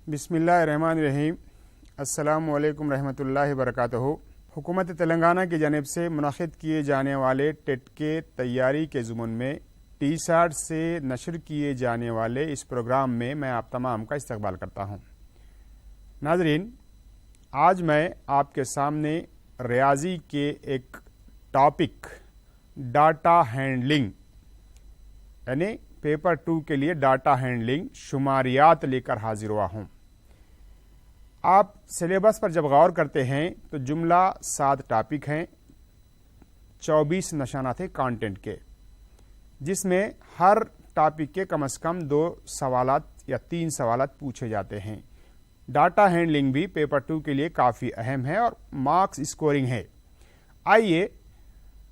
بسم اللہ الرحمن الرحیم۔ السلام علیکم رحمۃ اللہ وبرکاتہ۔ حکومت تلنگانہ کی جانب سے منعقد کیے جانے والے ٹیٹ کے تیاری کے ضمن میں ٹی ساٹ سے نشر کیے جانے والے اس پروگرام میں میں آپ تمام کا استقبال کرتا ہوں۔ ناظرین، آج میں آپ کے سامنے ریاضی کے ایک ٹاپک ڈاٹا ہینڈلنگ یعنی پیپر 2 کے لیے ڈاٹا ہینڈلنگ شماریات لے کر حاضر ہوا ہوں۔ آپ سلیبس پر جب غور کرتے ہیں تو جملہ 7 ٹاپک ہیں، 24 نشانات ہیں کانٹینٹ کے، جس میں ہر ٹاپک کے کم از کم 2 سوالات یا 3 سوالات پوچھے جاتے ہیں۔ ڈاٹا ہینڈلنگ بھی پیپر 2 کے لیے کافی اہم ہے اور مارکس اسکورنگ ہے۔ آئیے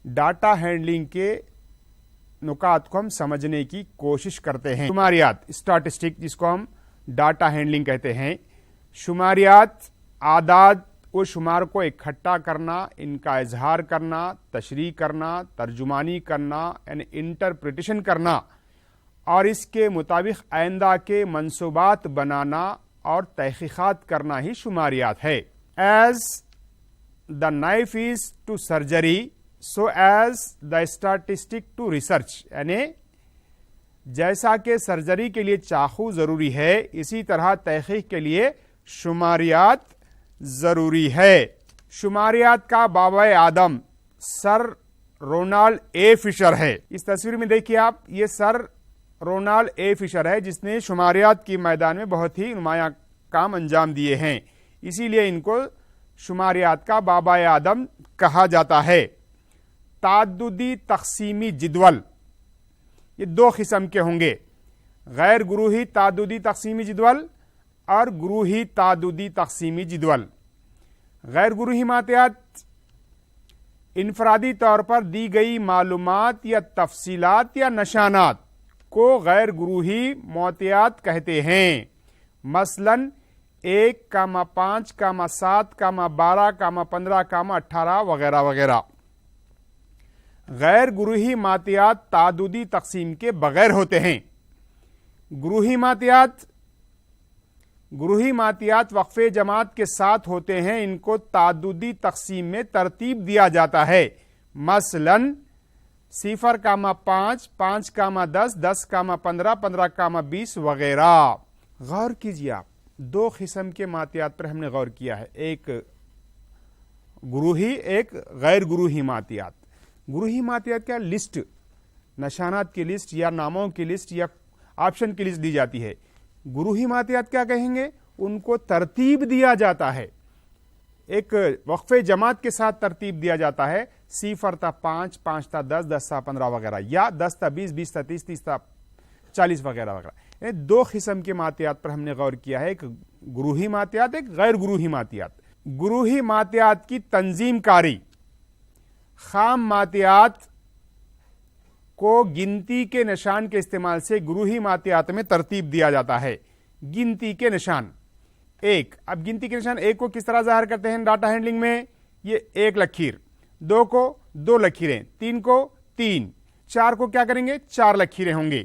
ڈاٹا ہینڈلنگ کے نکات کو ہم سمجھنے کی کوشش کرتے ہیں۔ شماریات، اسٹیٹسٹک، جس کو ہم ڈاٹا ہینڈلنگ کہتے ہیں۔ شماریات، اعداد و شمار کو اکٹھا کرنا، ان کا اظہار کرنا، تشریح کرنا، ترجمانی کرنا یعنی انٹرپریٹیشن کرنا اور اس کے مطابق آئندہ کے منصوبات بنانا اور تحقیقات کرنا ہی شماریات ہے۔ As the knife is to surgery so as the statistic to research, یعنی جیسا کہ سرجری کے لیے چاقو ضروری ہے اسی طرح تحقیق کے لیے شماریات ضروری ہے۔ شماریات کا بابا آدم سر رونالڈ اے فشر ہے۔ اس تصویر میں دیکھیے آپ، یہ سر رونالڈ اے فشر ہے جس نے شماریات کی میدان میں بہت ہی نمایاں کام انجام دیے ہیں، اسی لیے ان کو شماریات کا بابا آدم کہا جاتا ہے۔ تعددی تقسیمی جدول، یہ 2 قسم کے ہوں گے، غیر گروہی تعددی تقسیمی جدول اور گروہی تعددی تقسیمی جدول۔ غیر گروہی ماتیات انفرادی طور پر دی گئی معلومات یا تفصیلات یا نشانات کو غیر گروہی موتیات کہتے ہیں، مثلا 1,5, 7, 12, 15, 18 وغیرہ وغیرہ۔ غیر گروہی ماتیات تعددی تقسیم کے بغیر ہوتے ہیں۔ گروہی ماتیات وقفے جماعت کے ساتھ ہوتے ہیں، ان کو تعددی تقسیم میں ترتیب دیا جاتا ہے، مثلا 0,5, 5,10, 10,15, 15,20 وغیرہ۔ غور کیجیے آپ، 2 قسم کے ماتیات پر ہم نے غور کیا ہے، ایک گروہی، ایک غیر گروہی ماتیات۔ گروہی ماتیات کیا؟ لسٹ، نشانات کی لسٹ یا ناموں کی لسٹ یا آپشن کی لسٹ دی جاتی ہے۔ گروہی ماتیات کیا کہیں گے؟ ان کو ترتیب دیا جاتا ہے، ایک وقفے جماعت کے ساتھ ترتیب دیا جاتا ہے، 0 تا 5, 5 تا 10, 10 تا 15 وغیرہ، یا 10 تا 20, 20 تا 30, 30 تا 40 وغیرہ وغیرہ۔ یہ 2 قسم کے ماتیات پر ہم نے غور کیا ہے، ایک گروہی ماتیات، ایک غیر گروہی ماتیات۔ گروہی ماتیات کی تنظیم کاری، خام ماتیات کو گنتی کے نشان کے استعمال سے گروہی ماتیات میں ترتیب دیا جاتا ہے۔ گنتی کے نشان 1، اب گنتی کے نشان 1 کو کس طرح ظاہر کرتے ہیں ڈاٹا ہینڈلنگ میں؟ یہ 1 لکیر، 2 کو 2 لکیریں، 3 کو 3، 4 کو کیا کریں گے؟ 4 لکیریں ہوں گی،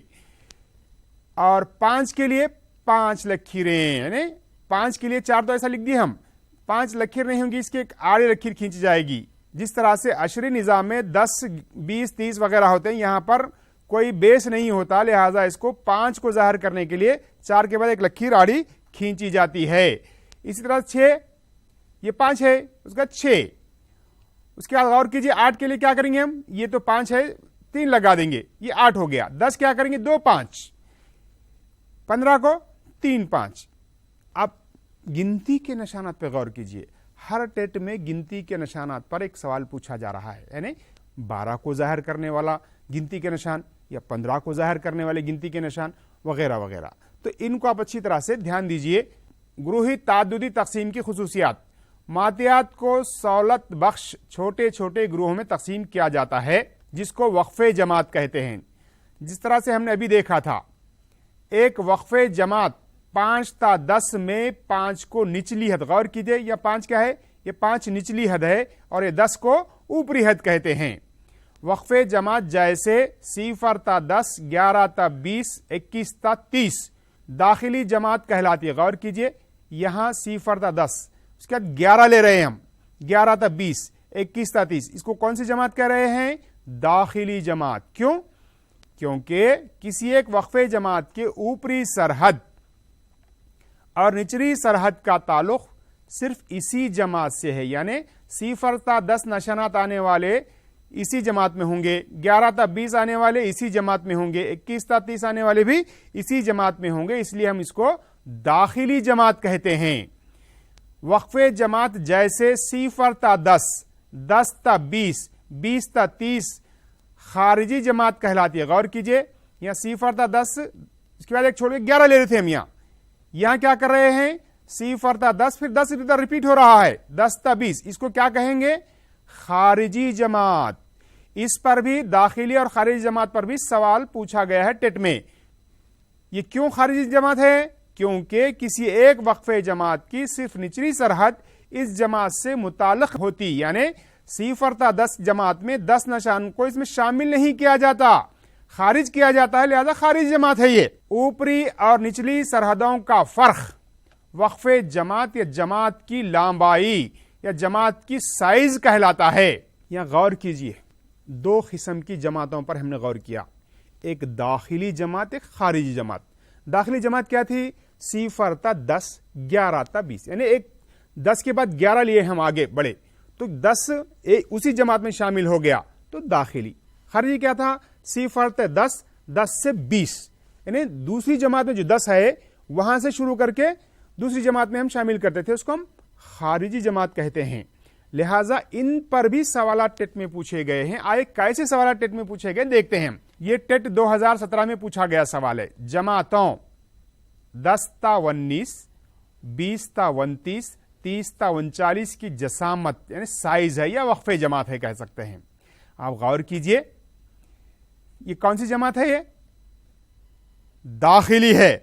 اور 5 کے لیے 5 لکیریں، یعنی 5 کے لیے 4 تو ایسا لکھ دیے ہم، 5 لکیر نہیں ہوں گی، اس کی ایک آڑی لکیر کھینچی جائے گی۔ جس طرح سے عشری نظام میں 10، 20، 30 وغیرہ ہوتے ہیں، یہاں پر کوئی بیس نہیں ہوتا، لہذا اس کو 5 کو ظاہر کرنے کے لیے 4 کے بعد ایک لکیر آڑی کھینچی جاتی ہے۔ اسی طرح 6، یہ 5 ہے، اس کا 6، اس کے بعد غور کیجئے 8 کے لیے کیا کریں گے ہم؟ یہ تو 5 ہے، 3 لگا دیں گے، یہ 8 ہو گیا۔ 10 کیا کریں گے؟ 2، 5، 15 کو 3، 5۔ اب گنتی کے نشانات پہ غور کیجئے، ہر ٹیٹ میں گنتی کے نشانات پر ایک سوال پوچھا جا رہا ہے، یعنی 12 کو ظاہر کرنے والا گنتی کے نشان یا 15 کو ظاہر کرنے والے گنتی کے نشان وغیرہ وغیرہ۔ تو ان کو آپ اچھی طرح سے دھیان دیجئے۔ گروہی تعددی تقسیم کی خصوصیات، ماتیات کو سہولت بخش چھوٹے چھوٹے گروہوں میں تقسیم کیا جاتا ہے، جس کو وقفے جماعت کہتے ہیں۔ جس طرح سے ہم نے ابھی دیکھا تھا، ایک وقفے جماعت 5 تا 10 میں 5 کو نچلی حد، غور کیجئے، یہ 5 کیا ہے؟ یہ 5 نچلی حد ہے اور یہ 10 کو اوپری حد کہتے ہیں۔ وقفے جماعت جیسے 0 تا 10، 11 تا 20، 21 تا 30 داخلی جماعت کہلاتی ہے. غور کیجئے یہاں 0 تا 10, اس کے بعد 11 لے رہے ہیں ہم, 11 تا 20, 21 تا 30, اس کو کون سی جماعت کہہ رہے ہیں؟ داخلی جماعت. کیوں؟ کیونکہ کسی ایک وقفے جماعت کے اوپری سرحد اور نچلی سرحد کا تعلق صرف اسی جماعت سے ہے. یعنی 0 تا 10 نشانات آنے والے اسی جماعت میں ہوں گے, 11 تا 20 آنے والے اسی جماعت میں ہوں گے, 21 تا 30 آنے والے بھی اسی جماعت میں ہوں گے, اس لیے ہم اس کو داخلی جماعت کہتے ہیں. وقفے جماعت جیسے 0 تا 10, 10 تا 20, 20 تا 30 خارجی جماعت کہلاتی ہے. غور کیجئے یہاں 0 تا 10, اس کے بعد ایک چھوڑ کے 11 لے رہے تھے ہم, یہاں کیا کر رہے ہیں؟ 0 تا 10, پھر 10 ریپیٹ ہو رہا ہے, 10 تا 20, اس کو کیا کہیں گے؟ خارجی جماعت. اس پر بھی داخلی اور خارجی جماعت پر بھی سوال پوچھا گیا ہے ٹیٹ میں. یہ کیوں خارجی جماعت ہے؟ کیونکہ کسی ایک وقفے جماعت کی صرف نچلی سرحد اس جماعت سے متعلق ہوتی, یعنی 0 تا 10 جماعت میں 10 نشان کو اس میں شامل نہیں کیا جاتا, خارج کیا جاتا ہے, لہذا خارجی جماعت ہے یہ. اوپری اور نچلی سرحدوں کا فرق وقفے جماعت یا جماعت کی لمبائی یا جماعت کی سائز کہلاتا ہے. یہاں غور کیجئے, 2 قسم کی جماعتوں پر ہم نے غور کیا, ایک داخلی جماعت, ایک خارجی جماعت. داخلی جماعت کیا تھی؟ 0 تا 10, 11 تا 20, یعنی ایک 10 کے بعد 11 لیے ہم آگے بڑھے تو 10 اسی جماعت میں شامل ہو گیا تو داخلی. خارجی کیا تھا؟ 0 تا 10, 10 سے 20, یعنی دوسری جماعت میں جو 10 ہے وہاں سے شروع کر کے دوسری جماعت میں ہم شامل کرتے تھے, اس کو ہم خارجی جماعت کہتے ہیں. لہٰذا ان پر بھی سوالات ٹیٹ میں پوچھے گئے ہیں. آئے کیسے سوالات ٹیٹ میں پوچھے گئے دیکھتے ہیں. یہ ٹیٹ 2017 میں پوچھا گیا سوال ہے. جماعتوں 10 تا 19, 20 تا 29, 30 تا 39 کی جسامت یعنی سائز ہے یا وقفے جماعت ہے کہہ سکتے ہیں. آپ غور کیجئے یہ کون سی جماعت ہے؟ یہ داخلی ہے.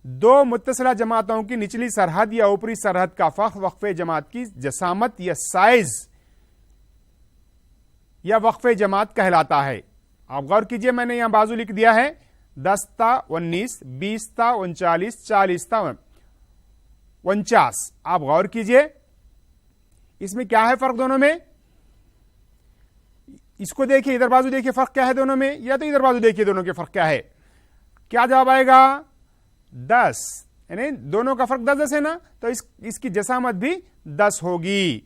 2 متصلہ جماعتوں کی نچلی سرحد یا اوپری سرحد کا فرق وقفے جماعت کی جسامت یا سائز یا وقفے جماعت کہلاتا ہے. آپ غور کیجئے میں نے یہاں بازو لکھ دیا ہے 10 تا 19, 20 تا 39, 40 تا 49. آپ غور کیجئے اس میں کیا ہے فرق دونوں میں؟ اس کو دیکھیے, ادھر بازو دیکھیے فرق کیا ہے دونوں میں, یا تو ادھر بازو دیکھیے دونوں کے فرق کیا ہے. کیا جواب آئے گا؟ 10, یعنی دونوں کا فرق 10 ہے نا, تو اس کی جسامت بھی 10 ہوگی.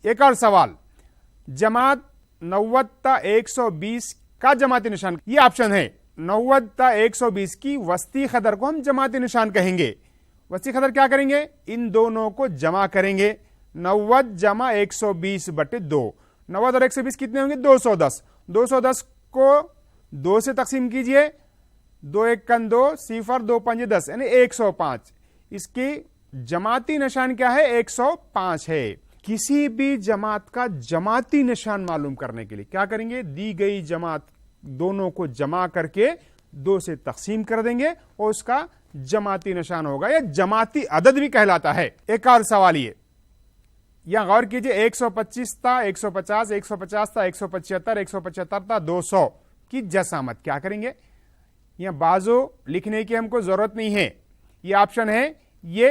ایک اور سوال, جماعت 90 تا 120 کا جماعتی نشان, یہ آپشن ہے. 90 تا 120 کی وسطی قدر کو ہم جماعتی نشان کہیں گے. وسطی قدر کیا کریں گے؟ ان دونوں کو جمع کریں گے. 90 جمع 120/2. 90 اور 120 کتنے ہوں گے؟ 210. 210 کو 2 سے تقسیم کیجئے, 2 1 2, 0 2 5 10, یعنی 105. اس کی جماعتی نشان کیا ہے؟ 105 ہے. کسی بھی جماعت کا جماعتی نشان معلوم کرنے کے لیے کیا کریں گے؟ دی گئی جماعت دونوں کو جمع کر کے 2 سے تقسیم کر دیں گے اور اس کا جماعتی نشان ہوگا, یا جماعتی عدد بھی کہلاتا ہے. ایک اور سوال یہ, یہاں غور کیجئے 125 تا 150, 150 تا 175, 175 تا 200 کی جسامت کیا کریں گے؟ یہاں بازو لکھنے کی ہم کو ضرورت نہیں ہے, یہ آپشن ہے. یہ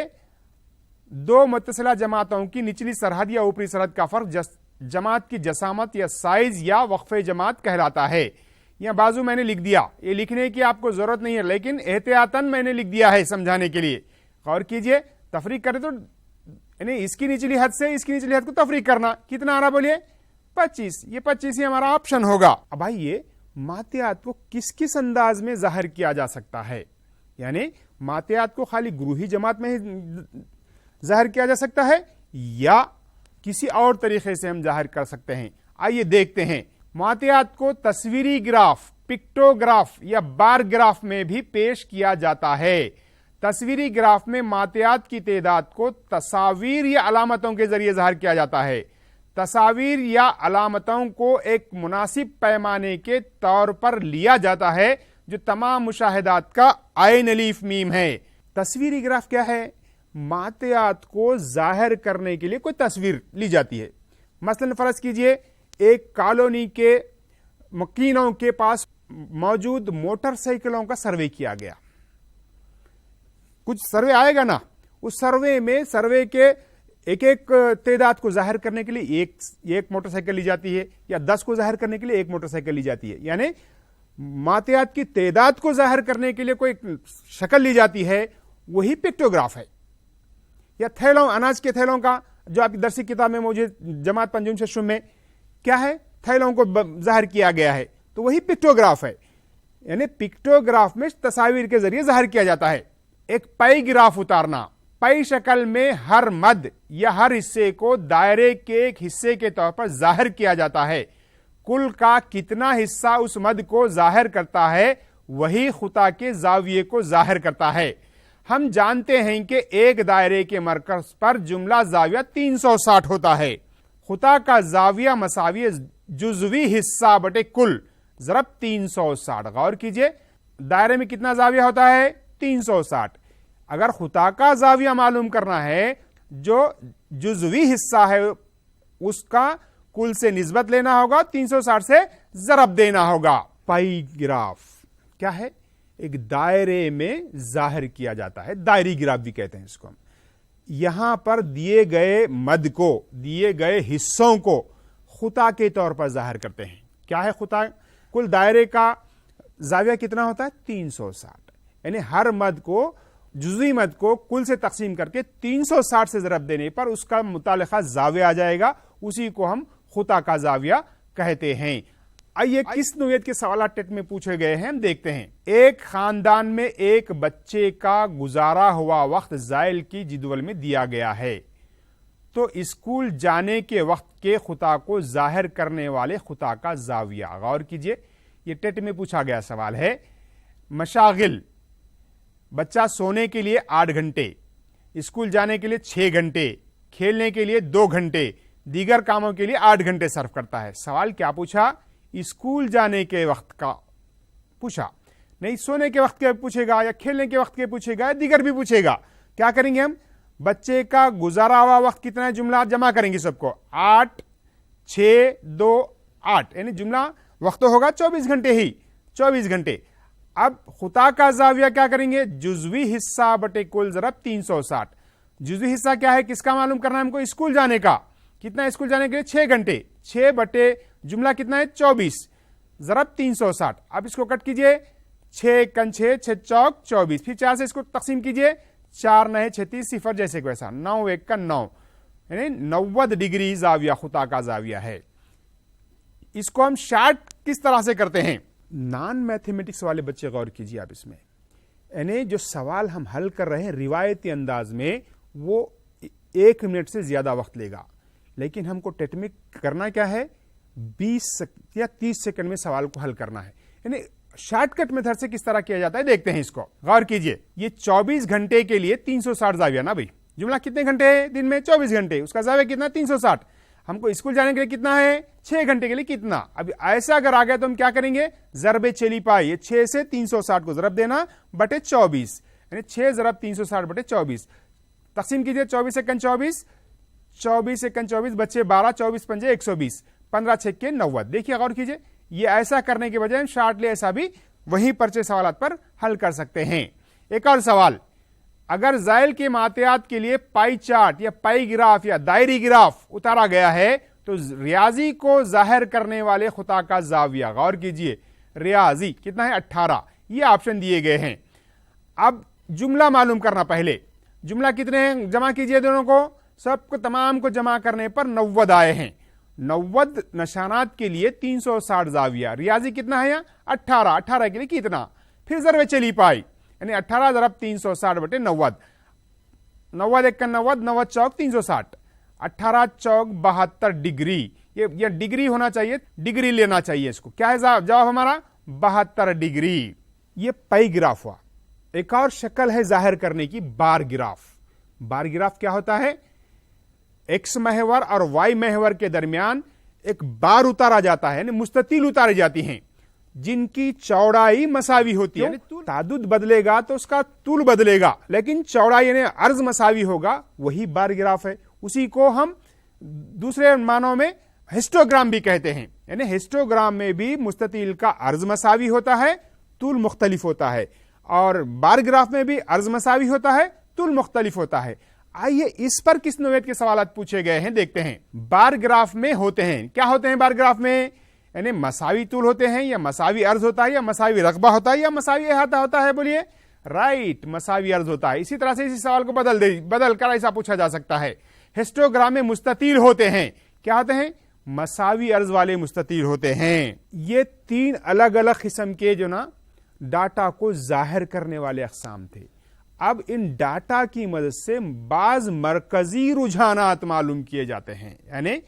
2 متصلہ جماعتوں کی نچلی سرحد یا اوپری سرحد کا فرق جماعت کی جسامت یا سائز یا وقفے جماعت کہلاتا ہے. یہاں بازو میں نے لکھ دیا, یہ لکھنے کی آپ کو ضرورت نہیں ہے لیکن احتیاطاً میں نے لکھ دیا ہے سمجھانے کے لیے. غور کیجئے, تفریق کرے تو یعنی اس کی نچلی حد سے اس کی نچلی حد کو تفریق کرنا کتنا آ رہا بولیے؟ 25. یہ 25 ہی ہمارا آپشن ہوگا. اب آئیے ماتیات کو کس کس انداز میں ظاہر کیا جا سکتا ہے, یعنی ماتیات کو خالی گروہی جماعت میں ہی ظاہر کیا جا سکتا ہے یا کسی اور طریقے سے ہم ظاہر کر سکتے ہیں. آئیے دیکھتے ہیں. ماتیات کو تصویری گراف, پکٹوگراف یا بار گراف میں بھی پیش کیا جاتا ہے. تصویری گراف میں ماتیات کی تعداد کو تصاویر یا علامتوں کے ذریعے ظاہر کیا جاتا ہے. تصاویر یا علامتوں کو ایک مناسب پیمانے کے طور پر لیا جاتا ہے جو تمام مشاہدات کا عین الف میم ہے. تصویری گراف کیا ہے؟ ماتیات کو ظاہر کرنے کے لیے کوئی تصویر لی جاتی ہے. مثلا فرض کیجئے ایک کالونی کے مکینوں کے پاس موجود موٹر سائیکلوں کا سروے کیا گیا. کچھ سروے آئے گا نا, اس سروے میں سروے کے ایک ایک تعداد کو ظاہر کرنے کے لیے ایک موٹر سائیکل لی جاتی ہے, یا 10 کو ظاہر کرنے کے لیے ایک موٹر سائیکل لی جاتی ہے. یعنی ماتیات کی تعداد کو ظاہر کرنے کے لیے کوئی شکل لی جاتی ہے, وہی پکٹوگراف ہے. یا تھیلوں, اناج کے تھیلوں کا جو آپ کی درسی کتاب میں موجود جماعت پنجم ششم میں کیا ہے, تھیلوں کو ظاہر کیا گیا ہے, تو وہی پکٹوگراف ہے. یعنی پکٹوگراف میں تصاویر کے ذریعے ظاہر کیا جاتا ہے. ایک پائی گراف اتارنا, پائی شکل میں ہر مد یا ہر حصے کو دائرے کے ایک حصے کے طور پر ظاہر کیا جاتا ہے. کل کا کتنا حصہ اس مد کو ظاہر کرتا ہے, وہی خطا کے زاویے کو ظاہر کرتا ہے. ہم جانتے ہیں کہ ایک دائرے کے مرکز پر جملہ زاویہ 360 ہوتا ہے. خطا کا زاویہ مساوی جزوی حصہ بٹے کل ضرب 360. غور کیجئے, دائرے میں کتنا زاویہ ہوتا ہے, 360. اگر خطا کا زاویہ معلوم کرنا ہے, جو جزوی حصہ ہے اس کا کل سے نسبت لینا ہوگا, 360 سے ضرب دینا ہوگا. پائی گراف کیا ہے, ایک دائرے میں ظاہر کیا جاتا ہے, دائری گراف بھی کہتے ہیں اس کو. یہاں پر دیے گئے مد کو, دیے گئے حصوں کو خطا کے طور پر ظاہر کرتے ہیں. کیا ہے خطا؟ کل دائرے کا زاویہ کتنا ہوتا ہے, 360. یعنی ہر مد کو, جزوی مد کو کل سے تقسیم کر کے 360 سے ضرب دینے پر اس کا متعلقہ زاویہ آ جائے گا, اسی کو ہم خطا کا زاویہ کہتے ہیں. آئیے کس نوعیت کے سوالات ٹیٹ میں پوچھے گئے ہیں ہم دیکھتے ہیں. ایک خاندان میں ایک بچے کا گزارا ہوا وقت زائل کی جدول میں دیا گیا ہے, تو اسکول جانے کے وقت کے خطا کو ظاہر کرنے والے خطا کا زاویہ. غور کیجئے, یہ ٹیٹ میں پوچھا گیا سوال ہے. مشاغل, بچہ سونے کے لیے 8 گھنٹے, اسکول جانے کے لیے 6 گھنٹے, کھیلنے کے لیے 2 گھنٹے, دیگر کاموں کے لیے 8 گھنٹے صرف کرتا ہے. سوال کیا پوچھا, اسکول جانے کے وقت کا پوچھا, نہیں سونے کے وقت کے پوچھے گا, یا کھیلنے کے وقت کے پوچھے گا, یا دیگر بھی پوچھے گا. کیا کریں گے ہم, بچے کا گزارا ہوا وقت کتنا ہے, جملہ جمع کریں گے سب کو, 8 6 2 8, یعنی جملہ وقت ہوگا 24 گھنٹے ہی, 24 گھنٹے. اب خطا کا زاویہ کیا کریں گے, جزوی حصہ بٹے کل ضرب 360. جزوی حصہ کیا ہے, کس کا معلوم کرنا ہے ہم کو, اسکول جانے کا. کتنا اسکول جانے کے لیے, 6 گھنٹے, 6 بٹے جملہ کتنا ہے, 24 ضرب 360. اب اس کو کٹ کیجئے, 6 کن 6 6 چوک 24, پھر 4 سے اس کو تقسیم کیجئے, 4 9 36 صفر جیسے کہ ویسا, 9 1 کا 9, یعنی 90 ڈگری زاویہ خطا کا زاویہ ہے. اس کو ہم شارٹ کس طرح سے کرتے ہیں, نان میتھمیٹکس والے بچے غور کیجئے آپ اس میں. یعنی جو سوال ہم حل کر رہے ہیں روایتی انداز میں, وہ 1 منٹ سے زیادہ وقت لے گا, لیکن ہم کو ٹیٹ میں کرنا کیا ہے, 20 یا 30 سیکنڈ میں سوال کو حل کرنا ہے. یعنی شارٹ کٹ میتھڈ سے کس طرح کیا جاتا ہے دیکھتے ہیں اس کو. غور کیجئے, یہ 24 گھنٹے کے لیے 360 زاویہ نا بھائی, جملہ کتنے گھنٹے ہے دن میں, 24 گھنٹے, اس کا زاویہ کتنا, 360. ہم کو اسکول جانے کے لیے کتنا ہے, 6 گھنٹے کے لیے کتنا. اب ایسا اگر آ گیا تو ہم کیا کریں گے, ضرب چلی پائی, یہ 6 سے 360 کو ضرب دینا بٹے 24, یعنی 6 ضرب 360 بٹے 24. تقسیم کیجئے, 24 سے کن 24, 24 سے کن 24 بچے 12, 24 پنجے 120, 15 6 کے 90. دیکھیے غور کیجئے, یہ ایسا کرنے کے بجائے ہم شارٹلی ایسا بھی وہی پرچے سوالات پر حل کر سکتے ہیں. ایک اور سوال, اگر زائل کے ماتیات کے لیے پائی چارٹ یا پائی گراف یا دائری گراف اتارا گیا ہے, تو ریاضی کو ظاہر کرنے والے خطا کا زاویہ. غور کیجئے, ریاضی کتنا ہے, 18. یہ آپشن دیے گئے ہیں. اب جملہ معلوم کرنا, پہلے جملہ کتنے ہیں, جمع کیجئے دونوں کو, سب کو تمام کو جمع کرنے پر 90 آئے ہیں. 90 نشانات کے لیے 360 زاویہ. ریاضی کتنا ہے, 18. 18 کے لیے کتنا, پھر ضرب چلی پائی, یعنی 18 ضرب 360 بٹے 90. 90 1 کا 90, 90 چوک 360, 18 چوک 72 ڈگری. یہ ڈگری ہونا چاہیے, ڈگری لینا چاہیے اس کو. کیا ہے جواب ہمارا, 72 ڈگری. یہ پائی گراف ہوا. ایک اور شکل ہے ظاہر کرنے کی, بار گراف. بار گراف کیا ہوتا ہے, ایکس محور اور وائی محور کے درمیان ایک بار اتارا جاتا ہے, یعنی مستطیل اتاری جاتی ہیں, جن کی چوڑائی مساوی ہوتی ہے. تعدد بدلے گا تو اس کا طول بدلے گا, لیکن چوڑائی یعنی عرض مساوی ہوگا, وہی بار گراف ہے. اسی کو ہم دوسرے معنوں میں ہسٹوگرام بھی کہتے ہیں. یعنی ہسٹوگرام میں بھی مستطیل کا عرض مساوی ہوتا ہے, طول مختلف ہوتا ہے, اور بار گراف میں بھی عرض مساوی ہوتا ہے، طول مختلف ہوتا ہے. آئیے اس پر کس نوعیت کے سوالات پوچھے گئے ہیں دیکھتے ہیں. بار گراف میں ہوتے ہیں، کیا ہوتے ہیں بار گراف میں؟ یعنی مساوی طول ہوتے ہیں، یا مساوی عرض ہوتا ہے، یا مساوی رقبہ ہوتا ہے، یا مساوی احاطہ ہوتا ہے. بولیے. رائٹ، مساوی عرض ہوتا ہے. اسی طرح سے اسی سوال کو بدل کر ایسا پوچھا جا سکتا ہے. ہسٹوگرام میں مستطیل ہوتے ہیں، کیا ہوتے ہیں؟ مساوی عرض والے مستطیل ہوتے ہیں. یہ 3 الگ الگ قسم کے جو نا ڈاٹا کو ظاہر کرنے والے اقسام تھے. اب ان ڈاٹا کی مدد سے بعض مرکزی رجحانات معلوم کیے جاتے ہیں، یعنی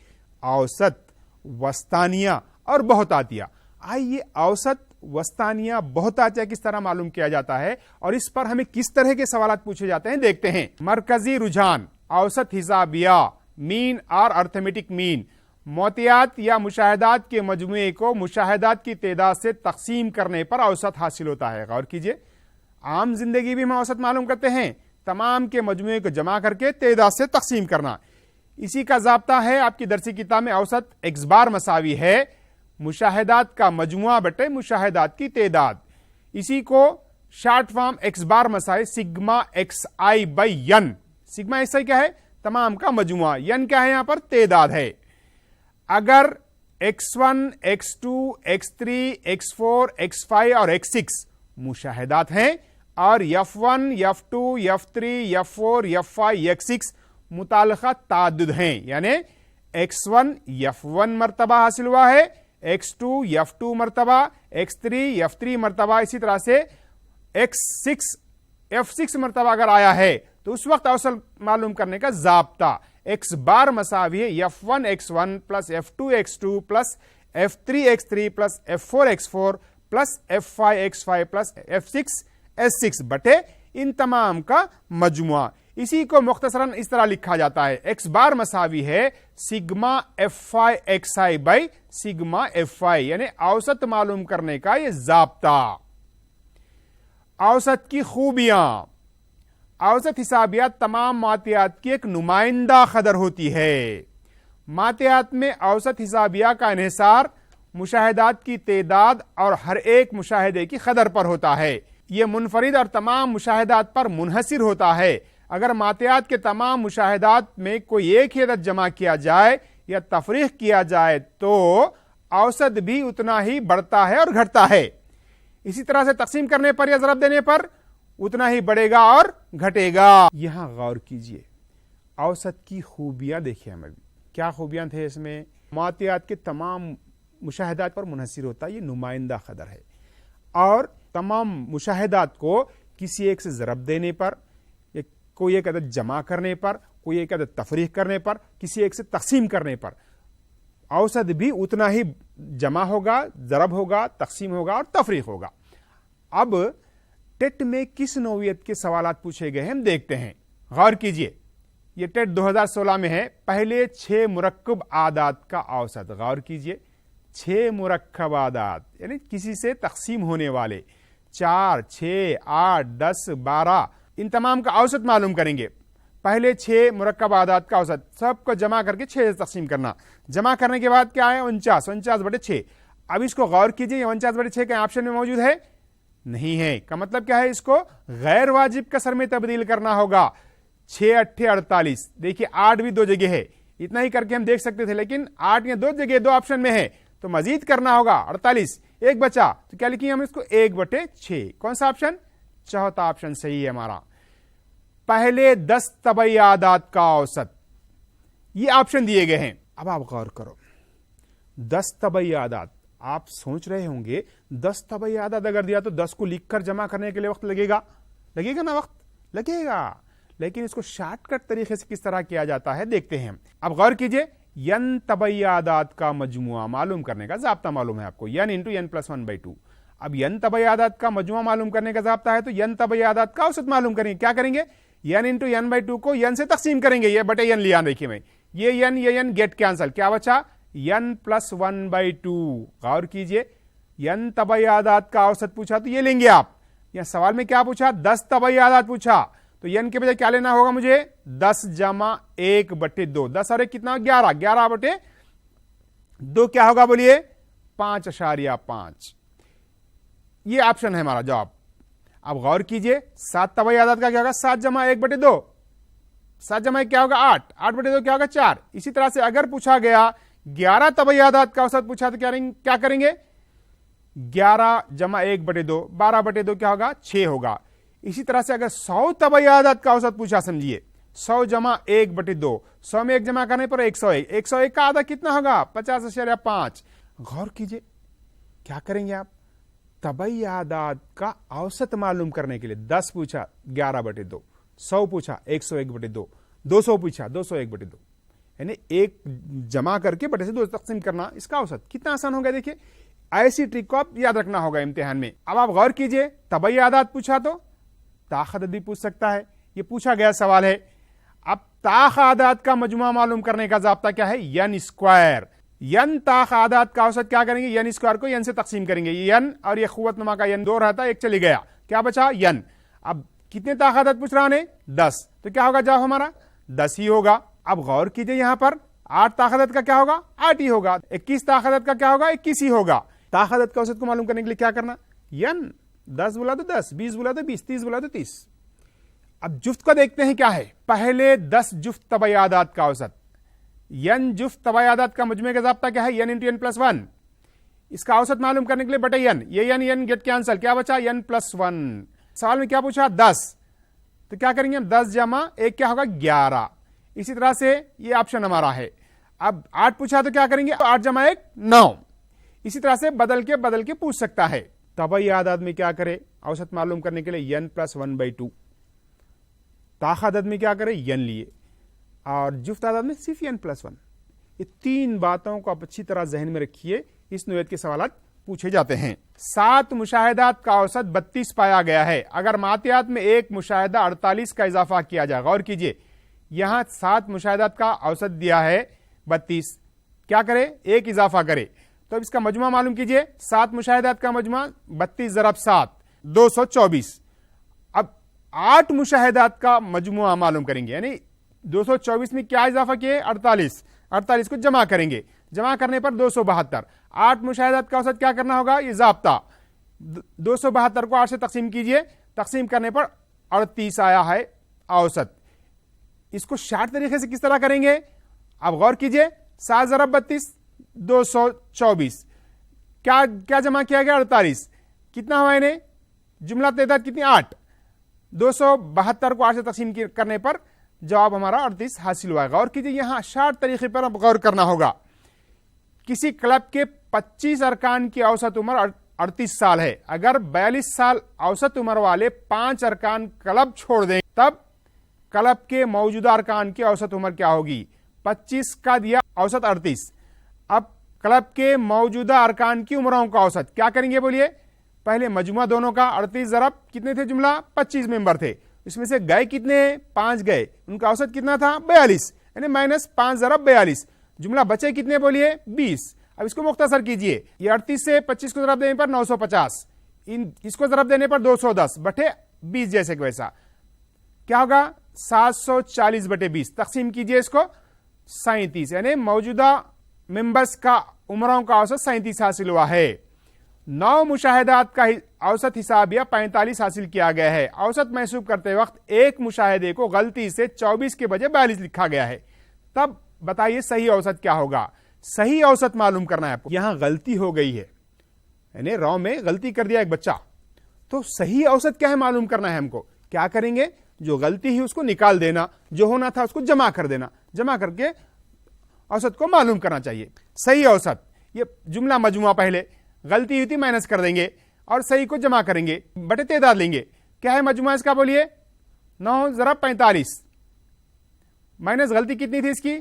اوسط، وسطانیہ اور بہتاتیہ. آئیے اوسط، وسطانیہ، بہتاتیہ کس طرح معلوم کیا جاتا ہے اور اس پر ہمیں کس طرح کے سوالات پوچھے جاتے ہیں دیکھتے ہیں. مرکزی رجحان، اوسط حسابیہ، مین اور ارتھمیٹک مین. موتیات یا مشاہدات کے مجموعے کو مشاہدات کی تعداد سے تقسیم کرنے پر اوسط حاصل ہوتا ہے. غور کیجئے، عام زندگی بھی ہم اوسط معلوم کرتے ہیں، تمام کے مجموعے کو جمع کر کے تعداد سے تقسیم کرنا. اسی کا ضابطہ ہے آپ کی درسی کتاب میں. اوسط ایکس بار مساوی ہے مشاہدات کا مجموعہ بٹے مشاہدات کی تعداد. اسی کو شارٹ فارم ایکس بار مساوی sigma X I by N. Sigma X I کیا ہے؟ تمام کا مجموعہ. ین کیا ہے؟ یہاں پر تعداد ہے. اگر x1 x2 x3 x4 x5 اور x6 مشاہدات ہیں اور f1 f2 f3 f4 f5 x6 متعلقہ تعدد ہیں، یعنی x1 f1 مرتبہ حاصل ہوا ہے، x2 f2 مرتبہ، x3 f3 مرتبہ، اسی طرح سے x6 f6 مرتبہ اگر آیا ہے تو اس وقت اوسط معلوم کرنے کا ضابطہ ایکس بار مساوی ہے f1 x1 plus f2 x2 plus f3 x3 plus f4 x4 plus f5 x5 plus f6 s6 بٹے ان تمام کا مجموعہ. اسی کو مختصراً اس طرح لکھا جاتا ہے، ایکس بار مساوی ہے sigma f5 xi by sigma f5، یعنی اوسط معلوم کرنے کا یہ ضابطہ. اوسط کی خوبیاں. اوسط حسابیات تمام ماتیات کی ایک نمائندہ قدر ہوتی ہے. ماتیات میں اوسط حسابیہ کا انحصار مشاہدات کی تعداد اور ہر ایک مشاہدے کی قدر پر ہوتا ہے. یہ منفرد اور تمام مشاہدات پر منحصر ہوتا ہے. اگر ماتیات کے تمام مشاہدات میں کوئی ایک ہی عدد جمع کیا جائے یا تفریق کیا جائے تو اوسط بھی اتنا ہی بڑھتا ہے اور گھٹتا ہے. اسی طرح سے تقسیم کرنے پر یا ضرب دینے پر اتنا ہی بڑھے گا اور گھٹے گا. یہاں غور کیجئے، اوسط کی خوبیاں دیکھیں. ہمیں کیا خوبیاں تھے اس میں؟ ماتیات کے تمام مشاہدات پر منحصر ہوتا ہے، یہ نمائندہ قدر ہے، اور تمام مشاہدات کو کسی ایک سے ضرب دینے پر یا کوئی ایک عدد جمع کرنے پر، کوئی ایک عدد تفریق کرنے پر، کسی ایک سے تقسیم کرنے پر اوسط بھی اتنا ہی جمع ہوگا، ضرب ہوگا، تقسیم ہوگا اور تفریق ہوگا. اب ٹیٹ میں کس نوعیت کے سوالات پوچھے گئے ہیں ہم دیکھتے ہیں. غور کیجئے، یہ ٹیٹ 2016 میں ہے. پہلے 6 مرکب اعداد کا اوسط. غور کیجئے، 6 مرکب اعداد یعنی کسی سے تقسیم ہونے والے 4 6 8 10 12 ان تمام کا اوسط معلوم کریں گے. پہلے 6 مرکب اعداد کا اوسط سب کو جمع کر کے 6 سے تقسیم کرنا. جمع کرنے کے بعد کیا ہے؟ 49 بٹے 6. اب اس کو غور کیجئے، 49 بٹے 6 کا آپشن میں موجود ہے؟ نہیں ہے. کا مطلب کیا ہے؟ اس کو غیر واجب کسر میں تبدیل کرنا ہوگا. 6 8 48. دیکھیے 8 بھی 2 جگہ ہے، اتنا ہی کر کے ہم دیکھ سکتے تھے، لیکن 8 یا 2 جگہ 2 آپشن میں ہے تو مزید کرنا ہوگا. 48 ایک بچا تو کیا لکھیں ہم اس کو 1 بٹے 6. کون سا آپشن؟ چوتھا آپشن صحیح ہے ہمارا. پہلے 10 طبعی اعداد کا اوسط، یہ آپشن دیے گئے ہیں. اب آپ غور کرو، 10 طبعی اعداد. آپ سوچ رہے ہوں گے 10 طبعی اعداد اگر دیا تو 10 کو لکھ کر جمع کرنے کے لیے وقت لگے گا نا؟ وقت لگے گا، لیکن اس کو شارٹ کٹ طریقے سے کس طرح کیا جاتا ہے دیکھتے ہیں. اب غور کیجئے، n طبعی اعداد کا مجموعہ معلوم کرنے کا ضابطہ معلوم ہے آپ کو، n انٹو n پلس 1/2. اب n طبعی اعداد کا مجموعہ معلوم کرنے کا ضابطہ ہے تو n طبعی اعداد کا اوسط معلوم کریں گے. کیا کریں گے؟ n انٹو n/2 کو n سے تقسیم کریں گے. یہ بٹے n لیا دیکھیے میں، یہ n گیٹ کینسل، کیا بچا؟ n plus 1/2. غور کیجئے، n طبعی اعداد کا اوسط پوچھا تو یہ لیں گے آپ. یہ سوال میں کیا پوچھا؟ 10 طبعی اعداد پوچھا تو n کے بجائے کیا لینا ہوگا مجھے؟ 10 جمع 1/2. 10 اور 1 کتنا؟ 11. 11 بٹے 2 کیا ہوگا بولیے؟ 5.5. یہ آپشن ہے ہمارا جواب. اب غور کیجئے 7 طبعی اعداد کا کیا ہوگا 7 جمع 1/2، 7 جمع 1 کیا ہوگا 8، 8/2 کیا ہوگا 4۔ اسی طرح سے اگر پوچھا گیا 11 طبعی اعداد کا اوسط پوچھا تو کیا کریں گے 11 جمع 1/2، 12/2 کیا ہوگا 6 ہوگا۔ اسی طرح سے اگر 100 طبعی اعداد کا اوسط پوچھا سمجھیے 100 جمع 1/2، 100 میں 1 جمع کرنے پر 101، 101 کا آدھا کتنا ہوگا 50.5۔ غور کیجئے کیا کریں گے آپ طبعی اعداد کا اوسط معلوم کرنے کے لیے 10 پوچھا 11/2، 100 پوچھا 101/2، 200 پوچھا 201/2، یعنی 1 جمع کر کے بٹے سے 2 تقسیم کرنا اس کا اوسط کتنا آسان ہوگا۔ دیکھیے ایسی ٹرک کو آپ یاد رکھنا ہوگا امتحان میں۔ اب آپ غور کیجئے طبعی اعداد پوچھا تو تاخ عدد بھی پوچھ سکتا ہے، یہ پوچھا گیا سوال ہے۔ اب تاخ اعداد کا مجموعہ معلوم کرنے کا ضابطہ کیا ہے n اسکوائر، n تاخ اعداد کا اوسط کیا کریں گے n اسکوائر کو n سے تقسیم کریں گے، n اور یہ قوت نما کا n 2 رہتا ہے 1 چلی گیا کیا بچا n۔ اب کتنے تاخ اعداد پوچھ رہا ہے 10، تو کیا ہوگا جواب ہمارا 10 ہی ہوگا۔ اب غور کیجئے یہاں پر 8 تاخ عدد کا کیا ہوگا 8 ہی ہوگا، 21 تاخ عدد کا کیا ہوگا 21 ہی ہوگا۔ تاخ عدد کا اوسط کو معلوم کرنے کے لیے کیا کرنا n 10 بولا تو 10، 20 بولا تو 20، 30 بولا تو 30۔ اب جفت کو دیکھتے ہیں کیا ہے، پہلے 10 جفت طبعی اعداد کا اوسط n جفت طبعی اعداد کا مجموعے کا ضابطہ کیا ہے n × n + 1، اس کا اوسط معلوم کرنے کے لیے بٹے n، یہ n گیٹ کینسل کیا بچا n + 1۔ سوال میں کیا پوچھا 10، تو کیا کریں گے ہم 10 جمع 1 کیا ہوگا 11۔ اسی طرح سے یہ آپشن ہمارا ہے۔ اب 8 پوچھا تو کیا کریں گے 8 جمع 1 9۔ اسی طرح سے بدل کے پوچھ سکتا ہے۔ طبعی اعداد میں کیا کرے اوسط معلوم کرنے کے لیے n + 1/2، تاخ عدد میں کیا کرے n لیے، اور جفت اعداد میں صرف n + 1۔ یہ 3 باتوں کو آپ اچھی طرح ذہن میں رکھیے، اس نوعیت کے سوالات پوچھے جاتے ہیں۔ 7 مشاہدات کا اوسط 32 پایا گیا ہے، اگر ماتیات میں ایک مشاہدہ 48 کا اضافہ کیا جائے۔ غور کیجئے یہاں 7 مشاہدات کا اوسط دیا ہے 32، کیا کرے ایک اضافہ کرے، تو اب اس کا مجموعہ معلوم کیجئے 7 مشاہدات کا مجموعہ 32 ضرب 7 224۔ اب 8 مشاہدات کا مجموعہ معلوم کریں گے، یعنی 224 میں کیا اضافہ کیے 48 کو جمع کریں گے، جمع کرنے پر 272۔ 8 مشاہدات کا اوسط کیا کرنا ہوگا یہ ضابطہ 272 کو 8 سے تقسیم کیجئے، تقسیم کرنے پر 38 آیا ہے اوسط۔ اس کو شارٹ طریقے سے کس طرح کریں گے، اب غور کیجئے 7 ضرب 32 224، کیا جمع کیا گیا 48، کتنا ہوا انہیں جملہ تعداد کتنی 8، 272 کو 8 سے تقسیم کرنے پر جواب ہمارا 38 حاصل ہوا ہے۔ غور کیجئے یہاں شارٹ طریقے پر اب غور کرنا ہوگا۔ کسی کلب کے 25 ارکان کی اوسط عمر 38 سال ہے، اگر 42 سال اوسط عمر والے 5 ارکان کلب چھوڑ دیں تب کلب کے موجودہ ارکان کی اوسط عمر کیا ہوگی، 25 کا دیا اوسط 38۔ اب کلب کے موجودہ ارکان کی عمروں کا اوسط کیا کریں گے بولیے، پہلے مجموعہ دونوں کا 38 ضرب کتنے تھے جملہ 25 ممبر تھے، اس میں سے گئے کتنے 5 گئے، ان کا اوسط کتنا تھا 42، یعنی -5 ضرب 42، جملہ بچے کتنے بولیے 20۔ اب اس کو مختصر کیجئے، یہ 38 سے 25 کو ضرب دینے پر 950، اس کو ضرب دینے پر 210 بٹے 20 جیسے کہ ویسا کیا ہوگا 740/20، تقسیم کیجئے اس کو 37، یعنی موجودہ ممبرز کا عمروں کا اوسط 37 حاصل ہوا ہے۔ 9 مشاہدات کا اوسط حساب یا 45 حاصل کیا گیا ہے، اوسط محسوب کرتے وقت ایک مشاہدے کو غلطی سے 24 کے بجائے 42 لکھا گیا ہے، تب بتائیے صحیح اوسط کیا ہوگا۔ صحیح اوسط معلوم کرنا ہے آپ کو، یہاں غلطی ہو گئی ہے، یعنی رو میں غلطی کر دیا ایک بچہ، تو صحیح اوسط کیا ہے معلوم کرنا ہے ہم کو۔ کیا کریں گے، جو غلطی ہے اس کو نکال دینا، جو ہونا تھا اس کو جمع کر دینا، جمع کر کے اوسط کو معلوم کرنا چاہیے۔ صحیح اوسط یہ جملہ مجموعہ پہلے غلطی ہوئی تھی مائنس کر دیں گے اور صحیح کو جمع کریں گے، بٹے تعداد لیں گے، کیا ہے مجموعہ اس کا بولیے 9 ضرب 45، مائنس غلطی کتنی تھی اس کی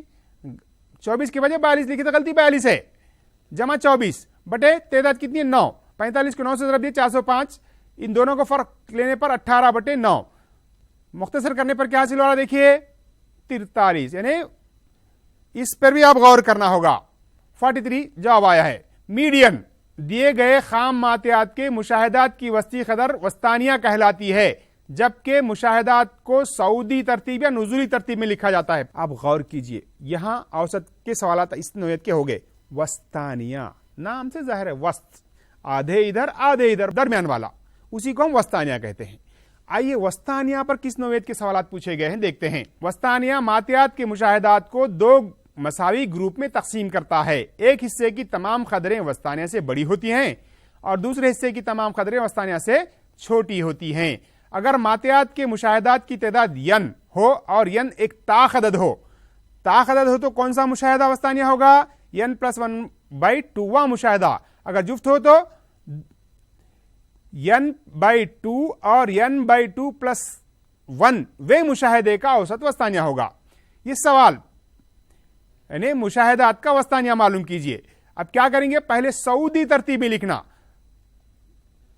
24 کی وجہ 42 لکھی تو غلطی 42 ہے، جمع 24 بٹے تعداد کتنی ہے 9، 45 کو 9 سے ضرب دیا 405، ان دونوں کو فرق لینے پر 18/9، مختصر کرنے پر کیا حاصل ہو رہا دیکھیے 43، یعنی اس پر بھی آپ غور کرنا ہوگا۔ 43 جواب آیا ہے۔ میڈین دیے گئے خام ماتیات کے مشاہدات کی وسطی قدر وسطانیہ کہلاتی ہے، جبکہ مشاہدات کو صعودی ترتیب یا نزولی ترتیب میں لکھا جاتا ہے۔ آپ غور کیجئے یہاں اوسط کے سوالات اس نوعیت کے ہو گئے۔ وسطانیہ نام سے ظاہر ہے، وسط آدھے ادھر آدھے ادھر درمیان والا، اسی کو ہم وسطانیہ کہتے ہیں. آئیے وسطانیہ پر کس نوعیت کے سوالات پوچھے گئے ہیں دیکھتے ہیں. وسطانیہ ماتیات کے مشاہدات کو دو مساوی گروپ میں تقسیم کرتا ہے. ایک حصے کی تمام قدریں وسطانیہ سے بڑی ہوتی ہیں اور دوسرے حصے کی تمام قدریں وسطانیہ سے چھوٹی ہوتی ہیں. اگر ماتیات کے مشاہدات کی تعداد n ہو اور n ایک طاق عدد ہو تو کون سا مشاہدہ وسطانیہ ہوگا؟ n+1/2واں مشاہدہ. اگر جفت ہو تو n/2 اور n/2+1 وے مشاہدے کا اوسط وسطانیہ ہوگا. یہ سوال یعنی مشاہدات کا وسطانیہ معلوم کیجئے. اب کیا کریں گے؟ پہلے سعودی ترتیب میں لکھنا.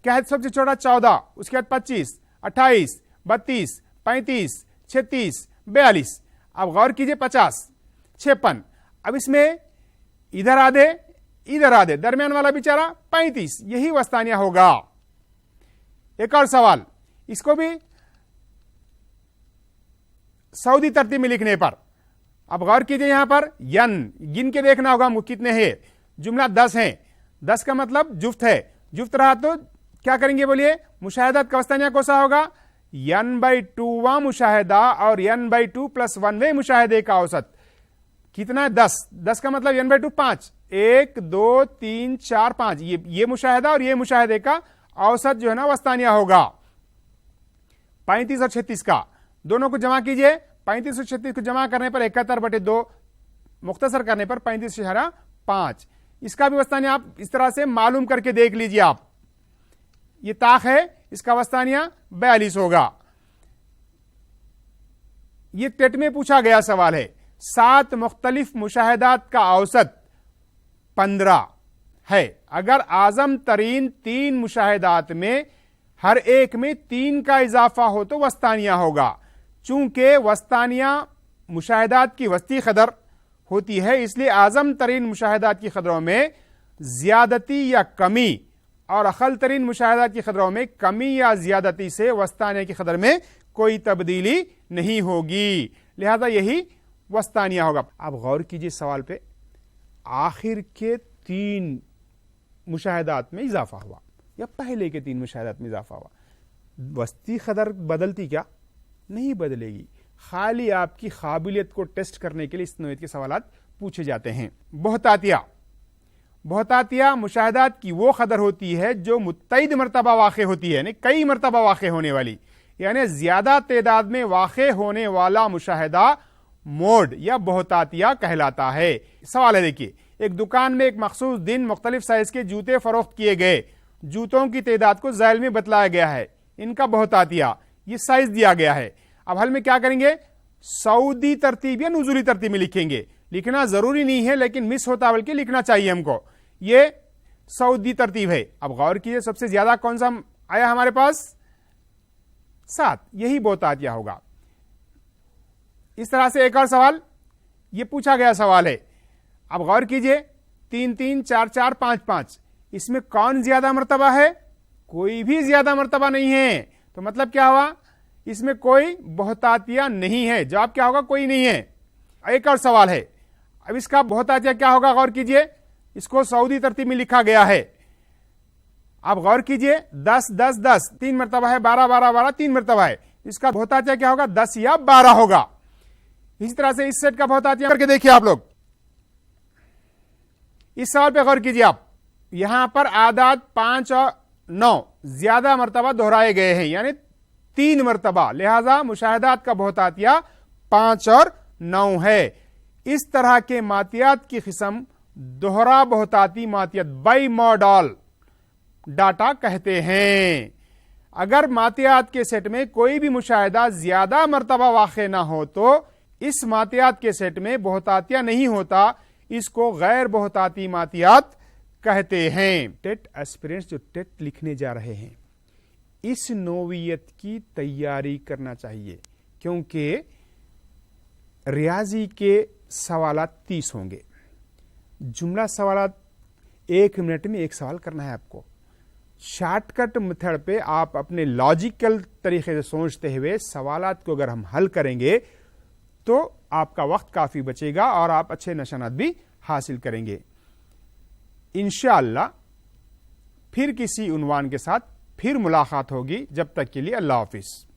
کیا ہے؟ سب سے چھوٹا 14، اس کے بعد 25، 28، 32، 35، 36، 42. اب غور کیجئے 50، 56. اب اس میں ادھر آدھے درمیان والا بیچارہ 35. یہی وسطانیہ ہوگا. ایک اور سوال، اس کو بھی سعودی ترتیب میں لکھنے پر. اب غور کیجئے یہاں پر گن کے دیکھنا ہوگا کتنے ہیں. جملہ 10 ہیں. 10 کا مطلب جفت ہے. جفت رہا تو کیا کریں گے بولیے؟ مشاہدات کا وسطانیہ کون سا ہوگا؟ n/2واں مشاہدہ اور n/2+1 وے مشاہدے کا اوسط کتنا ہے؟ 10. 10 کا مطلب n/2 5. 1 2 3 4 5. یہ مشاہدہ اور یہ مشاہدے کا اوسط جو ہے نا وسطانیہ ہوگا. 35 اور 36 کا دونوں کو جمع کیجئے. 35 اور 36 کو جمع کرنے پر 71/2، مختصر کرنے پر 35.5. اس کا بھی وسطانیہ آپ اس طرح سے معلوم کر کے دیکھ لیجئے. آپ یہ طاق ہے، اس کا وسطانیہ 42 ہوگا. یہ ٹیٹ میں پوچھا گیا سوال ہے. 7 مختلف مشاہدات کا اوسط 15 ہے. اگر اعظم ترین 3 مشاہدات میں ہر ایک میں 3 کا اضافہ ہو تو وسطانیہ ہوگا. چونکہ وسطانیہ مشاہدات کی وسطی قدر ہوتی ہے، اس لیے اعظم ترین مشاہدات کی قدروں میں زیادتی یا کمی اور اقل ترین مشاہدات کی قدروں میں کمی یا زیادتی سے وسطانیہ کی قدر میں کوئی تبدیلی نہیں ہوگی. لہذا یہی وسطانیہ ہوگا. اب غور کیجئے سوال پہ. آخر کے 3 مشاہدات میں اضافہ ہوا یا پہلے کے 3 مشاہدات میں اضافہ ہوا، وسطی قدر بدلتی کیا؟ نہیں بدلے گی. خالی آپ کی قابلیت کو ٹیسٹ کرنے کے لیے اس نوعیت کے سوالات پوچھے جاتے ہیں. بہتاتیہ مشاہدات کی وہ قدر ہوتی ہے جو متعدد مرتبہ واقع ہوتی ہے، یعنی کئی مرتبہ واقع ہونے والی، یعنی زیادہ تعداد میں واقع ہونے والا مشاہدہ موڈ یا بہتاتیہ کہلاتا ہے. سوال ہے دیکھیے، ایک دکان میں ایک مخصوص دن مختلف سائز کے جوتے فروخت کیے گئے. جوتوں کی تعداد کو ذیل میں بتلایا گیا ہے. ان کا بہتاتیہ، یہ سائز دیا گیا ہے. اب حل میں کیا کریں گے؟ سعودی ترتیب یا نزولی ترتیب میں لکھیں گے. لکھنا ضروری نہیں ہے لیکن مس ہوتا بلکہ لکھنا چاہیے ہم کو. یہ سعودی ترتیب ہے. اب غور کیجئے سب سے زیادہ کون سا آیا ہمارے پاس؟ 7. یہی بہتاتیہ ہوگا. اس طرح سے ایک اور سوال یہ پوچھا گیا سوال ہے. اب غور کیجئے 3 3 4 4 5 5. اس میں کون زیادہ مرتبہ ہے؟ کوئی بھی زیادہ مرتبہ نہیں ہے. تو مطلب کیا ہوا؟ اس میں کوئی بہتاتیہ نہیں ہے. جواب کیا ہوگا؟ کوئی نہیں ہے. ایک اور سوال ہے. اب اس کا بہتاتیہ کیا ہوگا؟ غور کیجئے. اس کو سعودی ترتیب میں لکھا گیا ہے. اب غور کیجئے 10 10 10 3 مرتبہ ہے، 12 12 12 3 مرتبہ ہے. اس کا بہتاتیہ کیا ہوگا؟ 10 یا 12 ہوگا. اسی طرح سے اس سیٹ کا بہتاتیہ کر کے دیکھیے آپ لوگ. اس سوال پہ غور کیجئے آپ. یہاں پر اعداد 5 اور 9 زیادہ مرتبہ دہرائے گئے ہیں، یعنی 3 مرتبہ. لہذا مشاہدات کا بہتاتیہ 5 اور 9 ہے. اس طرح کے ماتیات کی قسم دوہرا بہتاتی ماتیت بائی ماڈل ڈاٹا کہتے ہیں. اگر ماتیات کے سیٹ میں کوئی بھی مشاہدہ زیادہ مرتبہ واقع نہ ہو تو اس ماتیات کے سیٹ میں بہتاتیہ نہیں ہوتا. اس کو غیر بہتاتی ماتیات کہتے ہیں. ٹیٹ ایسپیرنٹس جو ٹیٹ لکھنے جا رہے ہیں اس نوعیت کی تیاری کرنا چاہیے، کیونکہ ریاضی کے سوالات 30 ہوں گے. جملہ سوالات 1 منٹ میں 1 سوال کرنا ہے آپ کو. شارٹ کٹ میتھڈ پہ آپ اپنے لاجیکل طریقے سے سوچتے ہوئے سوالات کو اگر ہم حل کریں گے تو آپ کا وقت کافی بچے گا اور آپ اچھے نشانات بھی حاصل کریں گے. انشاءاللہ پھر کسی عنوان کے ساتھ پھر ملاقات ہوگی. جب تک کے لیے اللہ حافظ.